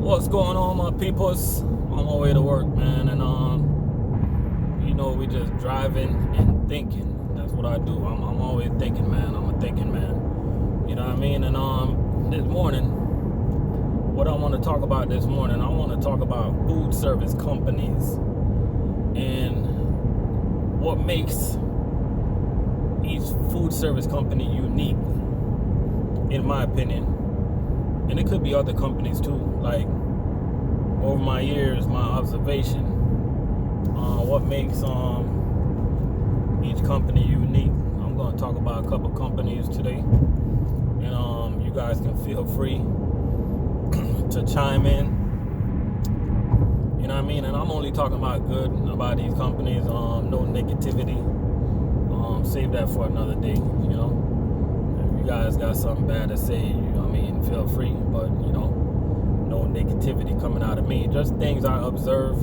What's going on, my peoples? On my way to work, man, and we just driving and thinking. That's what I do. I'm always thinking, man. I'm a thinking man. You know what I mean? And this morning, what I want to talk about this morning, I want to talk about food service companies and what makes each food service company unique, in my opinion. And it could be other companies too. Like, over my years, my observation, what makes each company unique. I'm going to talk about a couple companies today, and you guys can feel free to chime in. You know what I mean? And I'm only talking about good about these companies. No negativity. Save that for another day. You know, if you guys got something bad to say, feel free. But no negativity coming out of me. Just things I observe,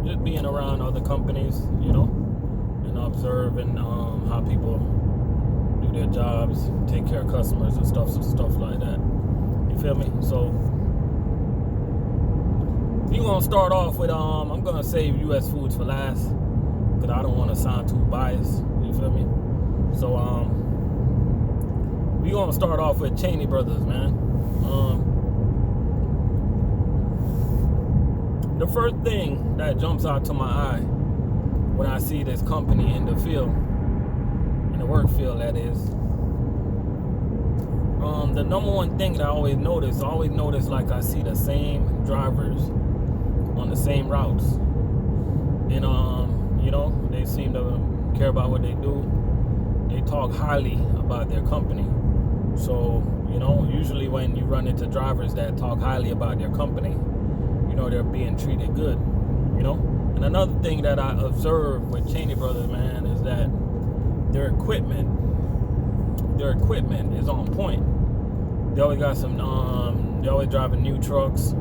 just being around other companies, and observing how people do their jobs, take care of customers and stuff like that. You feel me? So we're gonna start off with I'm gonna save U.S. foods for last because I don't want to sound too biased. You feel me? So we're gonna start off with Cheney Brothers, man. The first thing that jumps out to my eye when I see this company in the field, in the work field, that is, the number one thing that I always notice like I see the same drivers on the same routes, and they seem to care about what they do. They talk highly about their company. So usually when you run into drivers that talk highly about their company, they're being treated good. And another thing that I observe with Cheney Brothers, man, is that their equipment is on point. They always got some they always driving new trucks.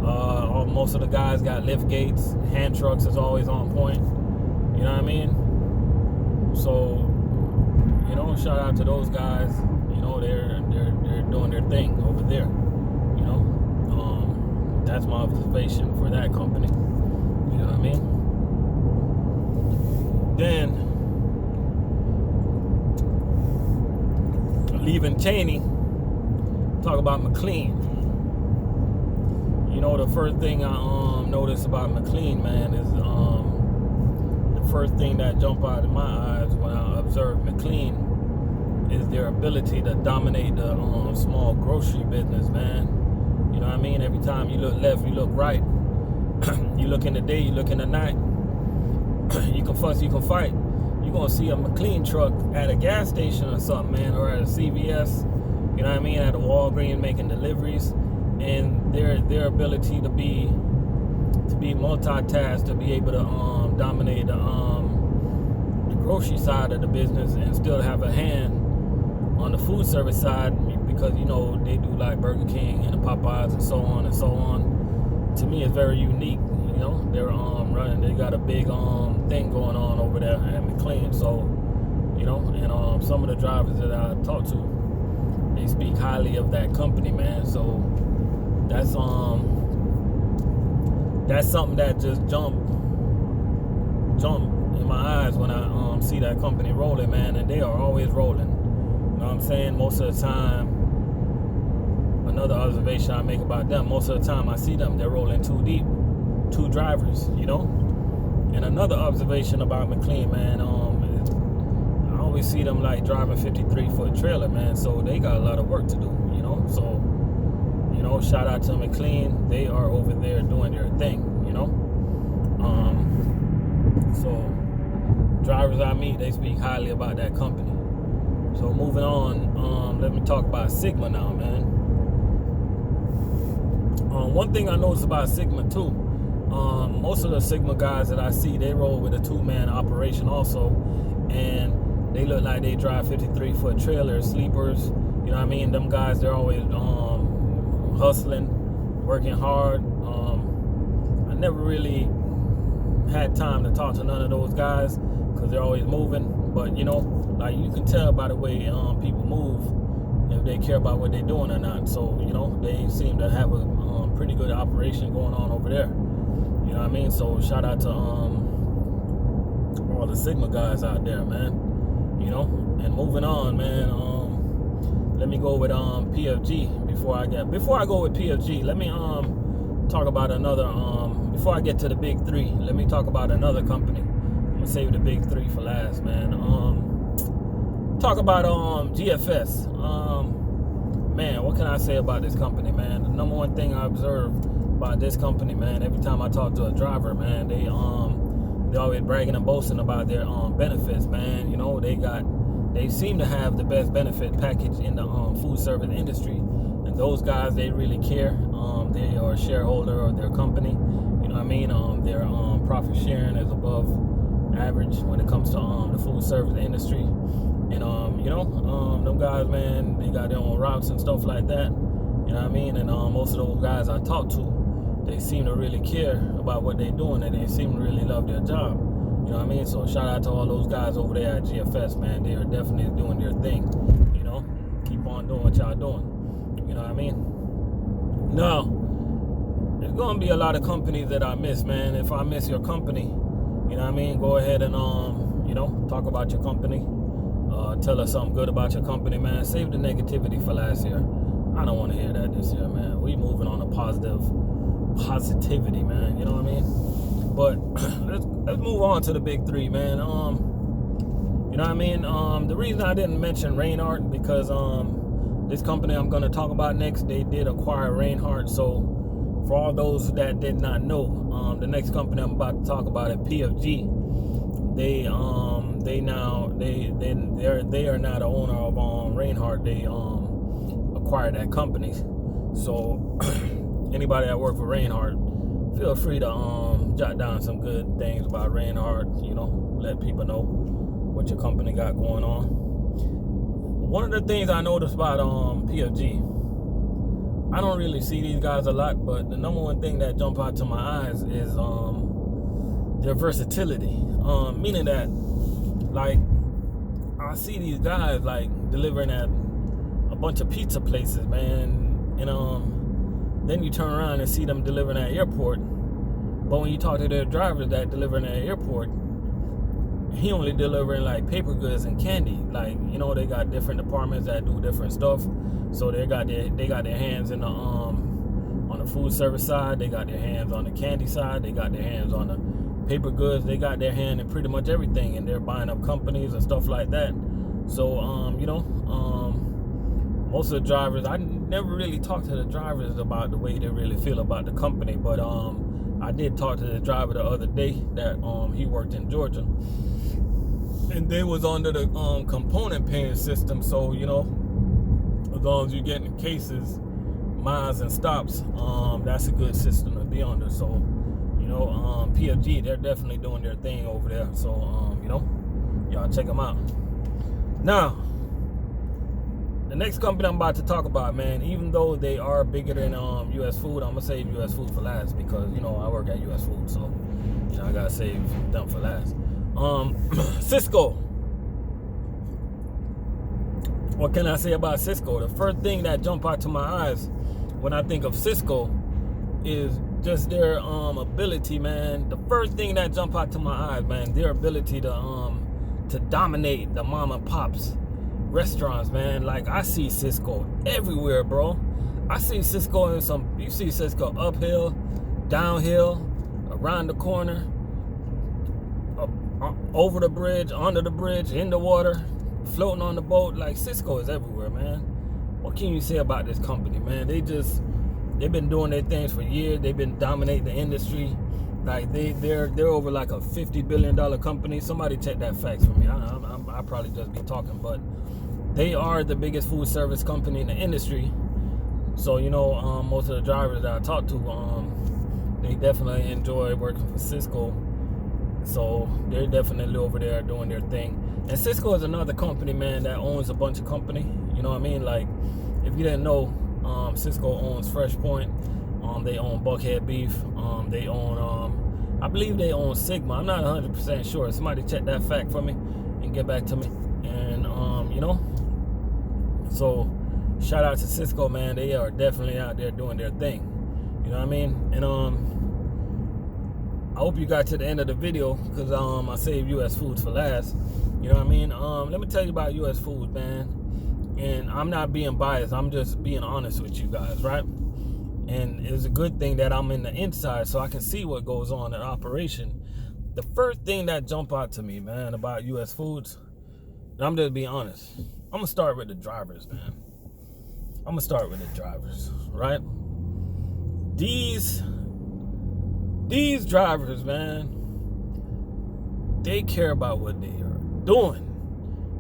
Most of the guys got lift gates. Hand trucks is always on point. You know what I mean? So shout out to those guys. They're doing their thing over there. That's my observation for that company. You know what I mean? Then leaving Cheney, talk about McLean. The first thing I noticed about McLean, man, is the first thing that jumped out of my eyes when I observed McLean is their ability to dominate the small grocery business, man. You know what I mean? Every time you look left, you look right. You look in the day, you look in the night. You can fuss, you can fight. You're going to see a McLean truck at a gas station or something, man, or at a CVS, you know what I mean, at a Walgreens making deliveries. And their ability to be multitask, to be able to dominate the grocery side of the business and still have a hand on the food service side, because they do like Burger King and the Popeyes and so on and so on. To me, it's very unique. They're running. They got a big thing going on over there at McLean. So and some of the drivers that I talk to, they speak highly of that company, man. So that's something that just jump in my eyes when I see that company rolling, man. And they are always rolling. You know what I'm saying? Most of the time, another observation I make about them, most of the time I see them, they're rolling too deep, two drivers, And another observation about McLean, man, I always see them like driving 53-foot trailer, man. So they got a lot of work to do, So, shout out to McLean. They are over there doing their thing, So drivers I meet, they speak highly about that company. So moving on, let me talk about Sigma now, man. One thing I noticed about Sigma too, most of the Sigma guys that I see, they roll with a two-man operation also, and they look like they drive 53-foot trailers, sleepers. You know what I mean? Them guys, they're always hustling, working hard. I never really had time to talk to none of those guys because they're always moving. But like you can tell by the way people move, if they care about what they're doing or not. So, you know, they seem to have a pretty good operation going on over there. You know what I mean? So shout out to all the Sigma guys out there, man. You know, and moving on, man. Let me go with PFG before I go with PFG. Let me talk about another before I get to the big three. Let me talk about another company. I'm gonna save the big three for last, man. Talk about GFS. Man, what can I say about this company, man? The number one thing I observed about this company, man, every time I talk to a driver, man, they always bragging and boasting about their benefits, man. You know, they seem to have the best benefit package in the food service industry, and those guys, they really care. They are a shareholder of their company. You know what I mean? Their profit sharing is above average when it comes to the food service industry. And you know, them guys, man, they got their own routes and stuff like that. You know what I mean? And most of those guys I talk to, they seem to really care about what they're doing, and they seem to really love their job. You know what I mean? So shout out to all those guys over there at GFS, man. They are definitely doing their thing. You know, keep on doing what y'all doing. You know what I mean? Now, there's gonna be a lot of companies that I miss, man. If I miss your company, you know what I mean, go ahead and you know, talk about your company. Tell us something good about your company, man. Save the negativity for last year. I don't want to hear that this year, man. We moving on to positivity, man. You know what I mean? But let's move on to the big three, man. You know what I mean? The reason I didn't mention Rainhard, because this company I'm gonna talk about next, they did acquire Rainhard. So for all those that did not know, the next company I'm about to talk about is PFG. They are now the owner of Rainhard. They acquired that company. So anybody that work for Rainhard, feel free to jot down some good things about Rainhard. You know, let people know what your company got going on. One of the things I noticed about PFG, I don't really see these guys a lot, but the number one thing that jump out to my eyes is their versatility. Meaning that, like, I see these guys like delivering at a bunch of pizza places, man, and then you turn around and see them delivering at airport. But when you talk to their drivers that delivering at airport, he only delivering like paper goods and candy. Like, you know, they got different departments that do different stuff. So they got their hands in the on the food service side. They got their hands on the candy side. They got their hands on the paper goods. They got their hand in pretty much everything, and they're buying up companies and stuff like that. So you know, most of the drivers, I never really talked to the drivers about the way they really feel about the company, but I did talk to the driver the other day that he worked in Georgia, and they was under the component paying system. So, you know, as long as you're getting cases, miles, and stops, that's a good system to be under. So, you know, PFG, they're definitely doing their thing over there. So, you know, y'all check them out. Now, the next company I'm about to talk about, man, even though they are bigger than U.S. Food, I'm going to save U.S. Food for last because, you know, I work at U.S. Food. So, you know, I got to save them for last. Sysco. What can I say about Sysco? The first thing that jump out to my eyes when I think of Sysco is just their ability, man. The first thing that jump out to my eyes, man, their ability to dominate the mom and pops restaurants, man. Like, I see Sysco everywhere, bro. I see Sysco you see Sysco uphill, downhill, around the corner, over the bridge, under the bridge, in the water, floating on the boat. Like, Sysco is everywhere, man. What can you say about this company, man? They've been doing their things for years. They've been dominating the industry. Like, they're over like a $50 billion company. Somebody check that facts for me. I probably just be talking, but they are the biggest food service company in the industry. So, you know, most of the drivers that I talk to, they definitely enjoy working for Sysco. So they're definitely over there doing their thing. And Sysco is another company, man, that owns a bunch of company. You know what I mean? Like, if you didn't know, Sysco owns Fresh Point. They own Buckhead Beef. They own, I believe they own Sigma. I'm not 100% sure. Somebody check that fact for me and get back to me. And, you know, so shout out to Cisco, man. They are definitely out there doing their thing. You know what I mean? And I hope you got to the end of the video, because I saved US Foods for last. You know what I mean? Let me tell you about US Foods, man. And I'm not being biased. I'm just being honest with you guys, right? And it's a good thing that I'm in the inside so I can see what goes on in operation. The first thing that jumped out to me, man, about US Foods, and I'm just being honest, I'm going to start with the drivers, man. I'm going to start with the drivers, right? These drivers, man, they care about what they are doing.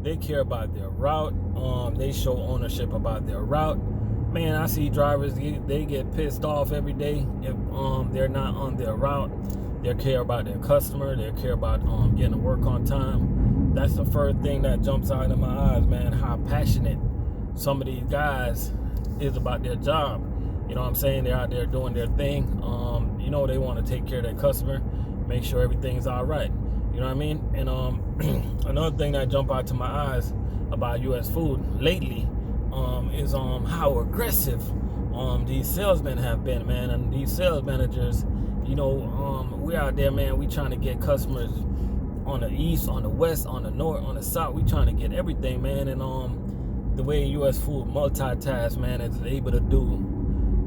They care about their route. They show ownership about their route. Man, I see drivers, they get pissed off every day if they're not on their route. They care about their customer. They care about getting to work on time. That's the first thing that jumps out in my eyes, man, how passionate some of these guys is about their job. You know what I'm saying? They're out there doing their thing. You know, they want to take care of their customer, make sure everything's all right. You know what I mean? And another thing that jumped out to my eyes about US Food lately is how aggressive these salesmen have been, man. And these sales managers, you know, we out there, man, we trying to get customers on the east, on the west, on the north, on the south. We trying to get everything, man. And the way US Food multitask, man, is able to do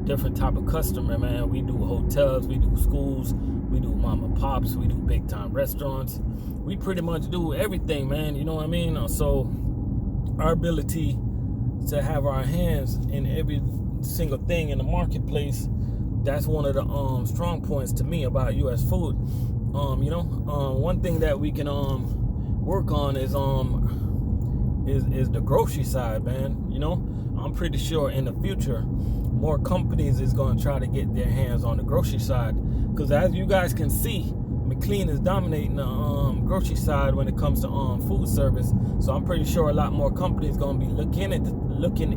different type of customer, man. We do hotels, we do schools, we do mom and pops, we do big time restaurants. We pretty much do everything, man. You know what I mean? So our ability to have our hands in every single thing in the marketplace, that's one of the strong points to me about US Food. You know, one thing that we can work on is the grocery side, man. You know, I'm pretty sure in the future more companies is going to try to get their hands on the grocery side, because as you guys can see, McLean is dominating the grocery side when it comes to food service. So I'm pretty sure a lot more companies going to be looking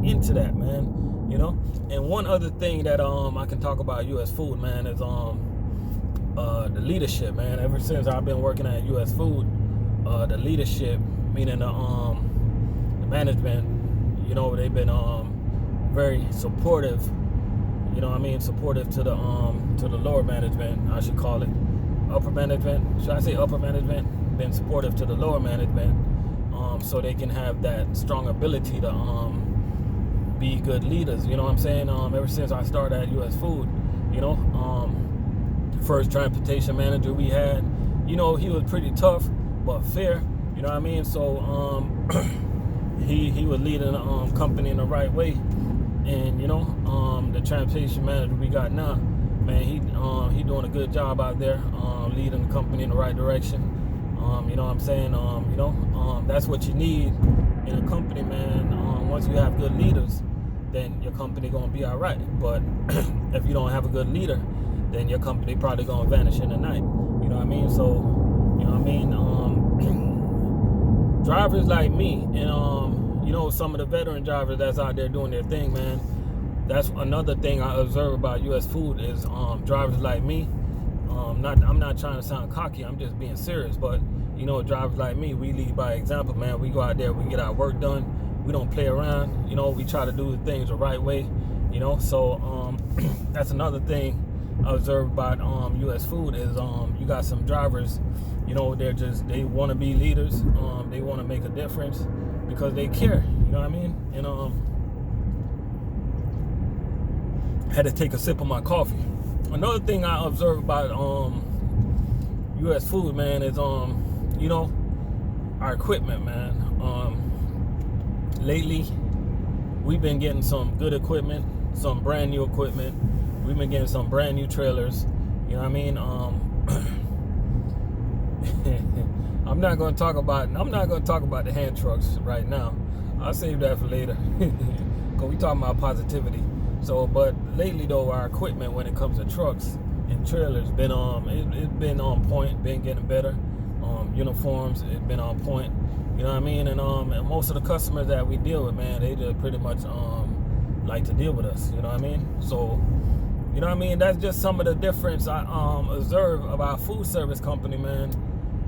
into that, man. You know, and one other thing that I can talk about US Food, man, is the leadership, man. Ever since I've been working at US Food, the leadership, meaning the management, you know, they've been very supportive. You know what I mean? Supportive to the lower management, I should call it. Upper management, should I say upper management? Been supportive to the lower management, so they can have that strong ability to be good leaders. You know what I'm saying? Ever since I started at US Food, you know, first transportation manager we had, you know, he was pretty tough but fair. You know what I mean? So he was leading the company in the right way. And you know, the transportation manager we got now, man, he doing a good job out there, leading the company in the right direction. You know what I'm saying? You know, that's what you need in a company, man. Once you have good leaders, then your company gonna be all right. But if you don't have a good leader, then your company probably gonna vanish in the night. You know what I mean? So, you know what I mean? Drivers like me and you know, some of the veteran drivers that's out there doing their thing, man. That's another thing I observe about US Food is drivers like me. I'm not trying to sound cocky, I'm just being serious. But you know, drivers like me, we lead by example, man. We go out there, we get our work done. We don't play around. You know, we try to do things the right way. You know, so that's another thing I observe about US Food is you got some drivers. You know, they want to be leaders. They want to make a difference because they care. You know what I mean? And had to take a sip of my coffee. Another thing I observe about US Food, man, is you know, our equipment, man. Lately we've been getting some good equipment, some brand new equipment. We've been getting some brand new trailers. You know what I mean? I'm not going to talk about the hand trucks right now. I'll save that for later. Cause we talking about positivity. So, but lately though, our equipment when it comes to trucks and trailers been it's been on point, been getting better. Uniforms, it's been on point. You know what I mean? And most of the customers that we deal with, man, they just pretty much like to deal with us. You know what I mean? So, you know what I mean? That's just some of the difference I observe about food service company, man.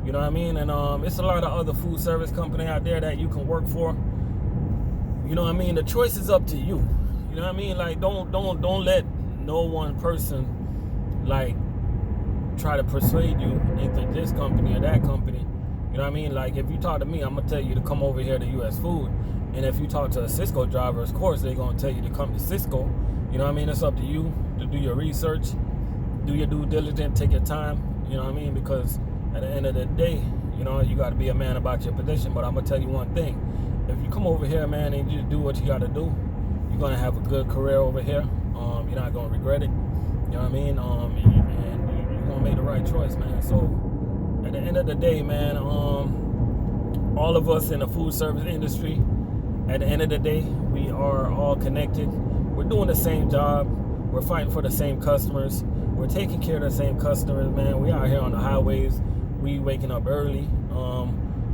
You know what I mean? And it's a lot of other food service company out there that you can work for. You know what I mean? The choice is up to you. You know what I mean? Like, don't let no one person, like, try to persuade you into this company or that company. You know what I mean? Like, if you talk to me, I'm going to tell you to come over here to US Food. And if you talk to a Sysco driver, of course, they're going to tell you to come to Sysco. You know what I mean? It's up to you to do your research, do your due diligence, take your time. You know what I mean? Because at the end of the day, you know, you got to be a man about your position. But I'm going to tell you one thing. If you come over here, man, and you just do what you got to do, you're going to have a good career over here. You're not going to regret it. You know what I mean? And you're going to make the right choice, man. So at the end of the day, man, all of us in the food service industry, at the end of the day, we are all connected. We're doing the same job. We're fighting for the same customers. We're taking care of the same customers, man. We out here on the highways. We waking up early.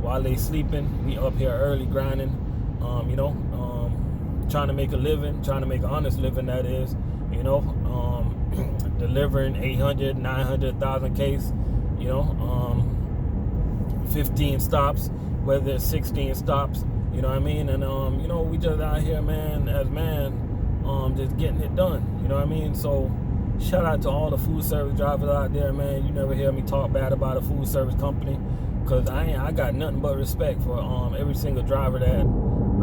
While they sleeping, we up here early grinding, you know, trying to make a living, trying to make an honest living, that is, you know, delivering 800, 900, 1,000 case, you know, 15 stops, whether it's 16 stops, you know what I mean? And, you know, we just out here, man, as man, just getting it done, you know what I mean? So shout out to all the food service drivers out there, man. You never hear me talk bad about a food service company, because I got nothing but respect for every single driver that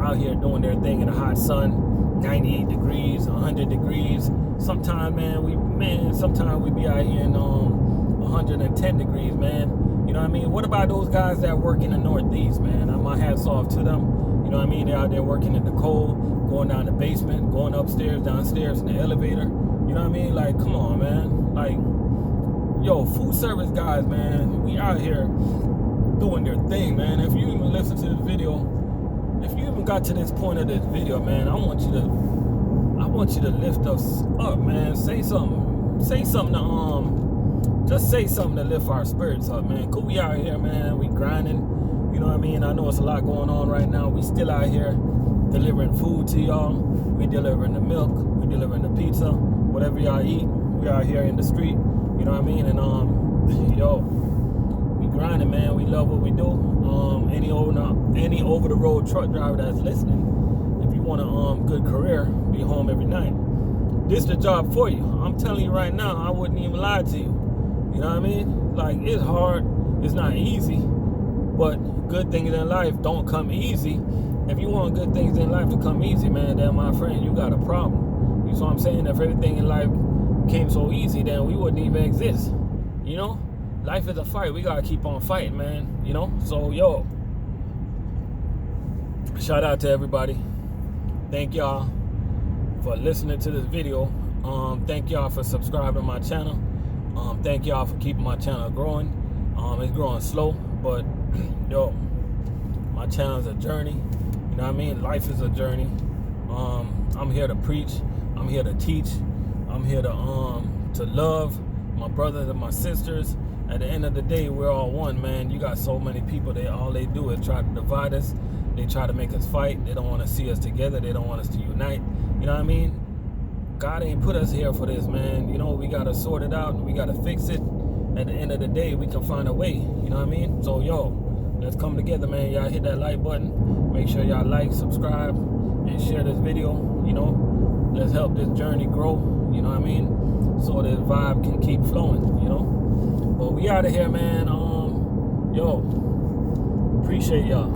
out here doing their thing in the hot sun, 98 degrees, 100 degrees. Sometimes, man, sometimes we be out here in 110 degrees, man. You know what I mean? What about those guys that work in the Northeast, man? My hat's off to them. You know what I mean? They're out there working in the cold, going down the basement, going upstairs, downstairs in the elevator. You know what I mean? Like, come on, man. Like, yo, food service guys, man, we out here doing their thing, man. If you even listen to this video, if you even got to this point of this video, man, I want you to lift us up, man. Say something to just say something to lift our spirits up, man. Cause we out here, man, we grinding. You know what I mean? I know it's a lot going on right now. We still out here delivering food to y'all. We delivering the milk, we delivering the pizza, whatever y'all eat. We out here in the street, you know what I mean? And yo, we grinding, man. We love what we do. Any over the road truck driver that's listening, if you want a good career, be home every night, this is the job for you. I'm telling you right now, I wouldn't even lie to you. You know what I mean? Like, it's hard, it's not easy, but good things in life don't come easy. If you want good things in life to come easy, man, then my friend, you got a problem. You know what I'm saying? If everything in life came so easy, then we wouldn't even exist. You know? Life is a fight. We gotta keep on fighting, man. You know? So, yo, shout out to everybody. Thank y'all for listening to this video. Thank y'all for subscribing to my channel. Thank y'all for keeping my channel growing. It's growing slow, but yo, my channel is a journey. You know what I mean? Life is a journey. I'm here to preach. I'm here to teach. I'm here to love my brothers and my sisters. At the end of the day, we're all one, man. You got so many people that all they do is try to divide us. They try to make us fight. They don't want to see us together. They don't want us to unite. You know what I mean? God ain't put us here for this, man. You know, we got to sort it out. We got to fix it. At the end of the day, we can find a way. You know what I mean? So, yo, let's come together, man. Y'all hit that like button. Make sure y'all like, subscribe, and share this video. You know, let's help this journey grow. You know what I mean? So this vibe can keep flowing, you know? But we out of here, man. Yo, appreciate y'all.